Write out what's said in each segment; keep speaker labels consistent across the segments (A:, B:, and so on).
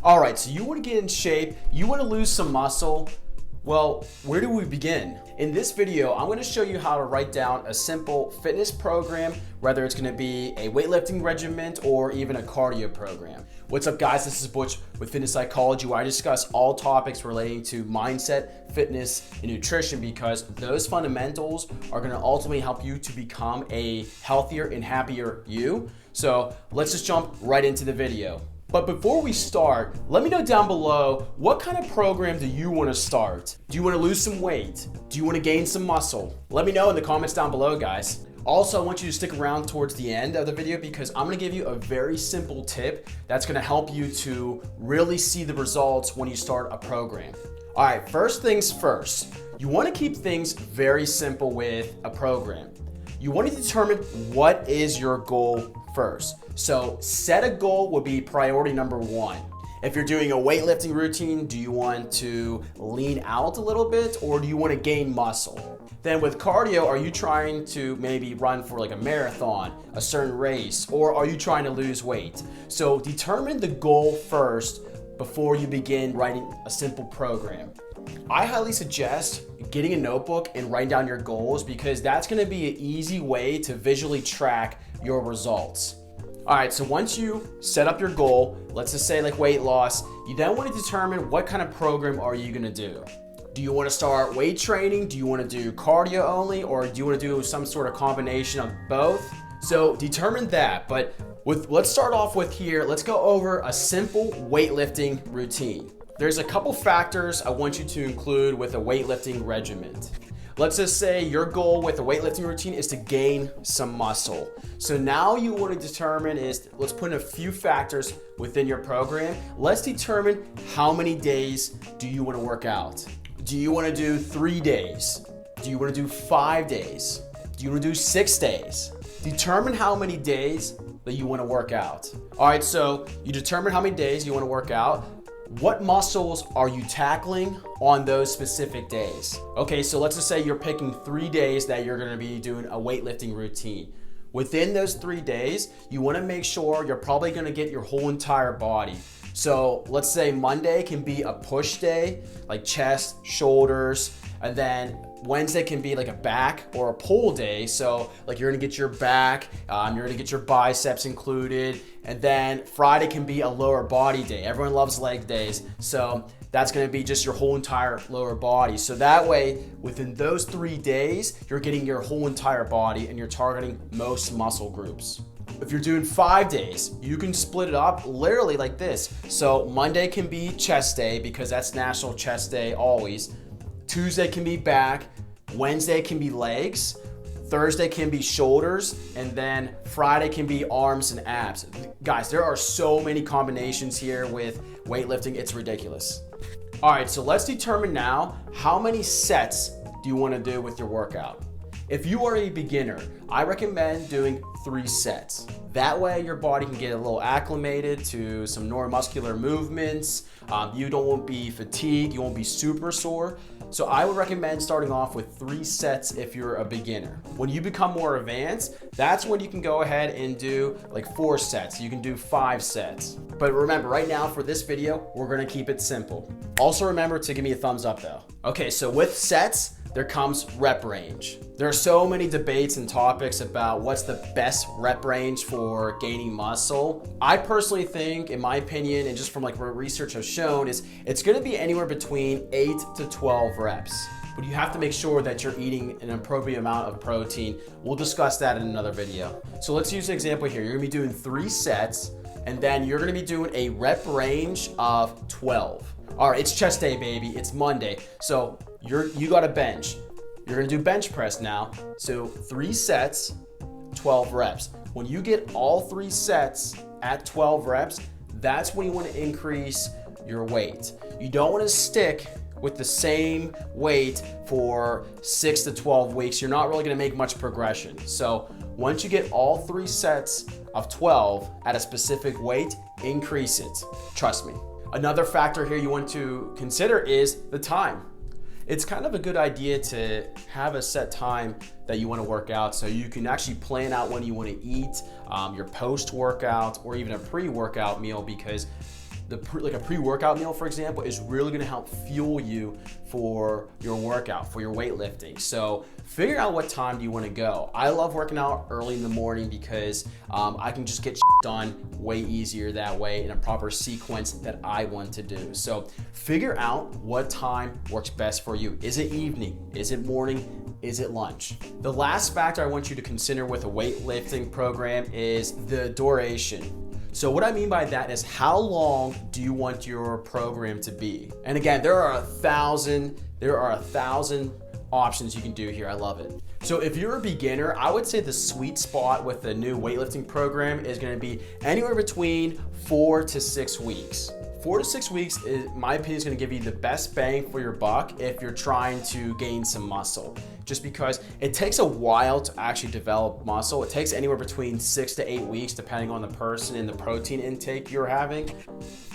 A: All right, so you want to get in shape, you want to lose some muscle. Well, where do we begin? In this video, I'm going to show you how to write down a simple fitness program, whether it's going to be a weightlifting regimen or even a cardio program. What's up, guys? This is Butch with Fitness Psychology, where I discuss all topics relating to mindset, fitness, and nutrition, because those fundamentals are going to ultimately help you to become a healthier and happier you. So let's just jump right into the video. But before we start, let me know down below, what kind of program do you want to start? Do you want to lose some weight? Do you want to gain some muscle? Let me know in the comments down below, guys. Also, I want you to stick around towards the end of the video because I'm going to give you a very simple tip that's going to help you to really see the results when you start a program. All right, first things first, you want to keep things very simple with a program. You want to determine what is your goal first. So set a goal would be priority number one. If you're doing a weightlifting routine, do you want to lean out a little bit or do you want to gain muscle? Then with cardio, are you trying to maybe run for like a marathon, a certain race, or are you trying to lose weight? So determine the goal first before you begin writing a simple program. I highly suggest getting a notebook and writing down your goals because that's going to be an easy way to visually track your results. All right, so once you set up your goal, let's just say like weight loss, you then want to determine what kind of program are you going to do. Do you want to start weight training? Do you want to do cardio only? Or do you want to do some sort of combination of both? So determine that, but let's start off with here. Let's go over a simple weightlifting routine. There's a couple factors I want you to include with a weightlifting regimen. Let's just say your goal with a weightlifting routine is to gain some muscle. So now you want to determine let's put in a few factors within your program. Let's determine how many days do you want to work out? Do you want to do 3 days? Do you want to do 5 days? Do you want to do 6 days? Determine how many days that you want to work out. All right, so you determine how many days you want to work out. What muscles are you tackling on those specific days? Okay, so let's just say you're picking 3 days that you're gonna be doing a weightlifting routine. Within those 3 days, you wanna make sure you're probably gonna get your whole entire body. So let's say Monday can be a push day, like chest, shoulders, and then Wednesday can be like a back or a pull day. So like you're gonna get your back, you're gonna get your biceps included. And then Friday can be a lower body day. Everyone loves leg days. So that's gonna be just your whole entire lower body. So that way, within those 3 days, you're getting your whole entire body and you're targeting most muscle groups. If you're doing 5 days, you can split it up literally like this. So Monday can be chest day because that's National Chest Day always. Tuesday can be back, Wednesday can be legs, Thursday can be shoulders, and then Friday can be arms and abs. Guys, there are so many combinations here with weightlifting, it's ridiculous. All right, so let's determine now how many sets do you want to do with your workout. If you are a beginner, I recommend doing 3 sets. That way your body can get a little acclimated to some neuromuscular movements. You won't be fatigued, you won't be super sore. So I would recommend starting off with 3 sets if you're a beginner. When you become more advanced, that's when you can go ahead and do like 4 sets. You can do 5 sets. But remember, right now for this video, we're gonna keep it simple. Also remember to give me a thumbs up though. Okay, so with sets, there comes rep range. There are so many debates and topics about what's the best rep range for gaining muscle. I personally think, in my opinion, and just from like what research has shown, is it's gonna be anywhere between 8 to 12 reps. But you have to make sure that you're eating an appropriate amount of protein. We'll discuss that in another video. So let's use an example here. You're gonna be doing 3 sets, and then you're gonna be doing a rep range of 12. All right, it's chest day, baby. It's Monday. So you got a bench. You're gonna do bench press now. So 3 sets, 12 reps. When you get all 3 sets at 12 reps, that's when you wanna increase your weight. You don't wanna stick with the same weight for 6 to 12 weeks. You're not really gonna make much progression. So once you get all 3 sets of 12 at a specific weight, increase it. Trust me. Another factor here you want to consider is the time. It's kind of a good idea to have a set time that you want to work out so you can actually plan out when you want to eat, your post-workout or even a pre-workout meal, because like a pre-workout meal, for example, is really gonna help fuel you for your workout, for your weightlifting. So figure out what time do you wanna go. I love working out early in the morning because I can just get done way easier that way in a proper sequence that I want to do. So figure out what time works best for you. Is it evening? Is it morning? Is it lunch? The last factor I want you to consider with a weightlifting program is the duration. So what I mean by that is, how long do you want your program to be? And again, there are a thousand options you can do here. I love it. So if you're a beginner, I would say the sweet spot with the new weightlifting program is gonna be anywhere between 4 to 6 weeks. 4 to 6 weeks, in my opinion, is gonna give you the best bang for your buck if you're trying to gain some muscle. Just because it takes a while to actually develop muscle. It takes anywhere between 6 to 8 weeks, depending on the person and the protein intake you're having.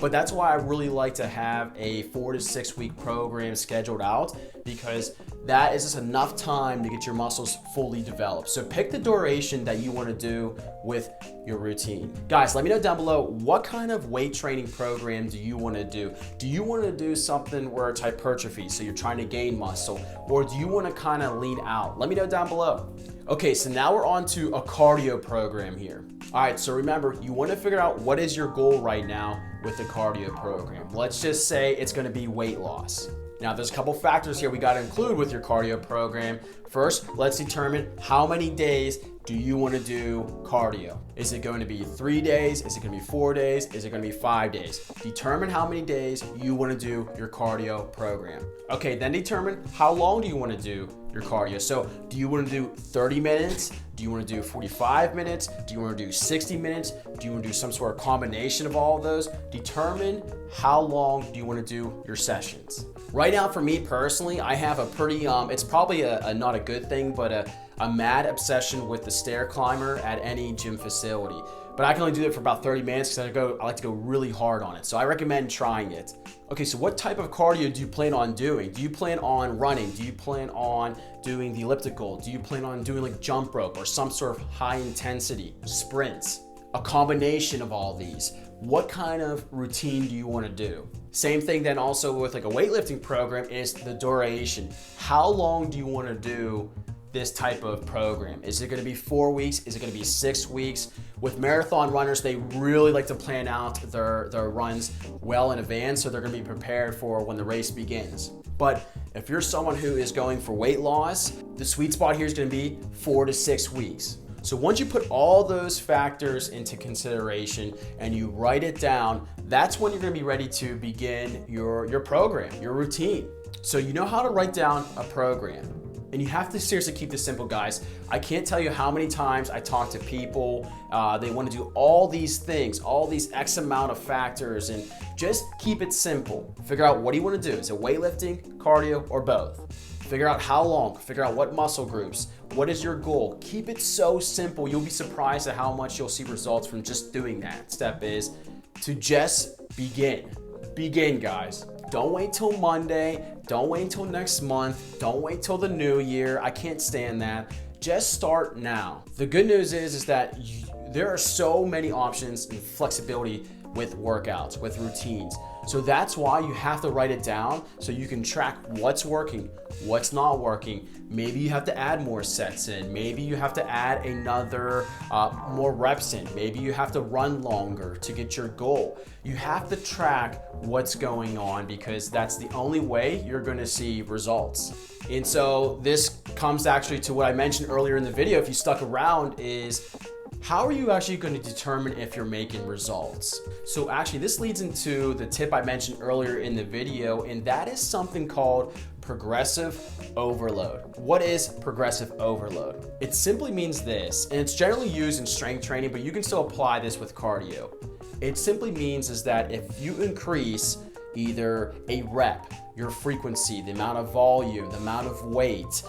A: But that's why I really like to have a 4 to 6 week program scheduled out, because that is just enough time to get your muscles fully developed. So pick the duration that you want to do with your routine. Guys, let me know down below, what kind of weight training program do you want to do? Do you want to do something where it's hypertrophy, so you're trying to gain muscle, or do you want to kind of lean out? Let me know down below. Okay, so now we're on to a cardio program here. All right, so remember, you want to figure out what is your goal right now with the cardio program. Let's just say it's going to be weight loss. Now, there's a couple factors here we got to include with your cardio program. First, let's determine how many days do you want to do cardio? Is it going to be 3 days? Is it going to be 4 days? Is it going to be 5 days? Determine how many days you want to do your cardio program. Okay, then determine how long do you want to do your cardio. So do you want to do 30 minutes? Do you want to do 45 minutes? Do you want to do 60 minutes? Do you want to do some sort of combination of all of those? Determine how long do you want to do your sessions. Right now, for me personally, I have a pretty, it's probably not a good thing, but a mad obsession with the stair climber at any gym facility. But I can only do it for about 30 minutes because I like to go really hard on it. So I recommend trying it. Okay, so what type of cardio do you plan on doing? Do you plan on running? Do you plan on doing the elliptical? Do you plan on doing like jump rope or some sort of high intensity sprints? A combination of all these. What kind of routine do you want to do? Same thing then also with like a weightlifting program is the duration. How long do you want to do this type of program? Is it going to be 4 weeks? Is it going to be 6 weeks? With marathon runners, they really like to plan out their runs well in advance, so they're going to be prepared for when the race begins. But if you're someone who is going for weight loss, the sweet spot here is going to be 4 to 6 weeks. So once you put all those factors into consideration and you write it down, that's when you're going to be ready to begin your program, your routine. So you know how to write down a program. And you have to seriously keep this simple, guys. I can't tell you how many times I talk to people, they want to do all these things, all these X amount of factors, and just keep it simple. Figure out what do you want to do. Is it weightlifting, cardio, or both? Figure out how long, figure out what muscle groups, what is your goal. Keep it so simple. You'll be surprised at how much you'll see results from just doing that. Step is to just begin. Begin, guys. Don't wait till Monday. Don't wait until next month. Don't wait till the new year. I can't stand that. Just start now. The good news is that there are so many options and flexibility with workouts, with routines. So that's why you have to write it down so you can track what's working, what's not working. Maybe you have to add more sets in. Maybe you have to add another more reps in. Maybe you have to run longer to get your goal. You have to track what's going on because that's the only way you're going to see results. And so this comes actually to what I mentioned earlier in the video, if you stuck around, is how are you actually going to determine if you're making results? So actually this leads into the tip I mentioned earlier in the video, and that is something called progressive overload. What is progressive overload? It simply means this, and it's generally used in strength training, but you can still apply this with cardio. It simply means is that if you increase either a rep, your frequency, the amount of volume, the amount of weight,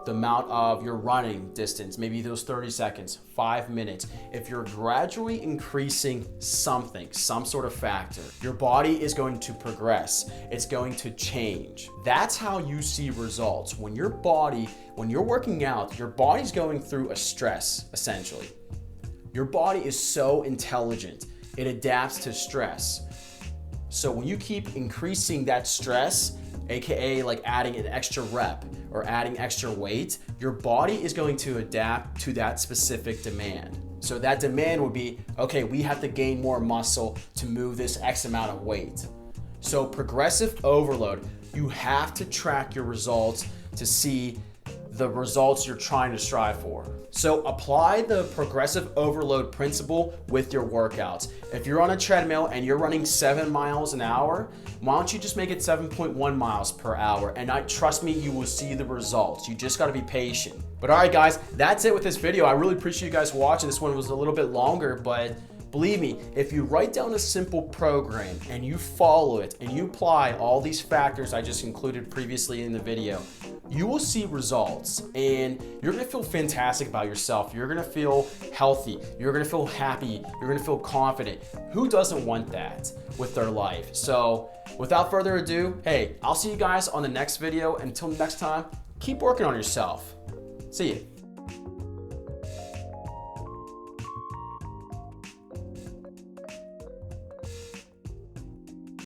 A: the amount of your running distance, maybe those 30 seconds, 5 minutes. If you're gradually increasing something, some sort of factor, your body is going to progress. It's going to change. That's how you see results. When you're working out, your body's going through a stress, essentially. Your body is so intelligent. It adapts to stress. So when you keep increasing that stress, AKA like adding an extra rep or adding extra weight, your body is going to adapt to that specific demand. So that demand would be, okay, we have to gain more muscle to move this X amount of weight. So progressive overload, you have to track your results to see the results you're trying to strive for. So apply the progressive overload principle with your workouts. If you're on a treadmill and you're running 7 miles an hour, why don't you just make it 7.1 miles per hour? And trust me, you will see the results. You just gotta be patient. But all right, guys, that's it with this video. I really appreciate you guys watching. This one was a little bit longer, but believe me, if you write down a simple program and you follow it and you apply all these factors I just included previously in the video, you will see results and you're gonna feel fantastic about yourself. You're gonna feel healthy. You're gonna feel happy. You're gonna feel confident. Who doesn't want that with their life? So without further ado, hey, I'll see you guys on the next video. Until next time, keep working on yourself. See you.